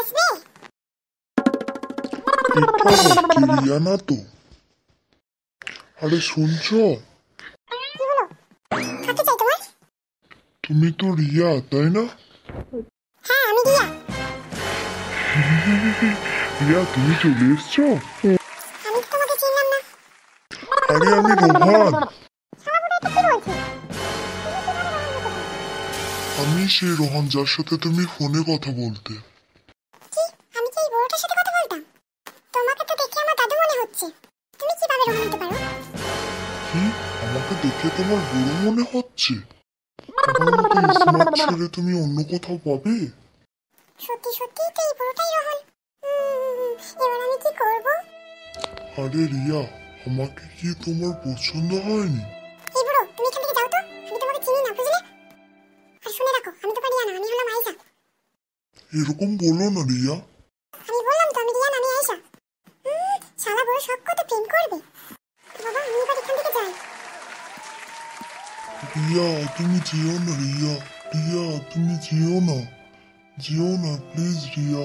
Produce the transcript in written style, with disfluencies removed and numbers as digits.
আসবে? এটা রিয়া না তো? আরে শুনছো? কি হলো? কাকে চাই তোমার? তুমি তো রিয়া তাই না? হ্যাঁ আমি রিয়া। রিয়া তুমি চলে এসছো? আমি তো তোমাকে চিনলাম না। আরে আমি রোহান। শালা বুড়ো এটা কি বলছে? আমি সেই রোহান যার সাথে তুমি ফোনে কথা বলতে। কি? আমি কি এই বুড়োটার সাথে কথা বলতাম? তোমাকে তো দেখে আমার দাদু মনে হচ্ছে। তুমি কিভাবে রোহান হতে পারো? কি? আমাকে দেখে তোমার বুড়ো মনে হচ্ছে? আমার মতো স্মার্ট ছেলে তুমি অন্য কোথাও পাবে? সত্যি সত্যি তো এই বুড়োটাই রোহান। এবার আমি কি করব? আরে রিয়া, আমাকে কি তোমার পছন্দ হয়নি? এই বুড়ো তুমি এখান থেকে যাও তো। আমি তোমাকে চিনি না বুঝলে? আর শুনে রাখো আমি তোমার রিয়া না, আমি হলাম আয়েশা। এরকম বলো না রিয়া। আমি বললাম তো আমি রিয়া না, আমি আয়েশা। শালা বুড়ো শখ কত প্রেম করবে। বাবা আমি এবার এখান থেকে যাই। রিয়া তুমি যেও না রিয়া। রিয়া তুমি যেও না। যেও না প্লিজ রিয়া।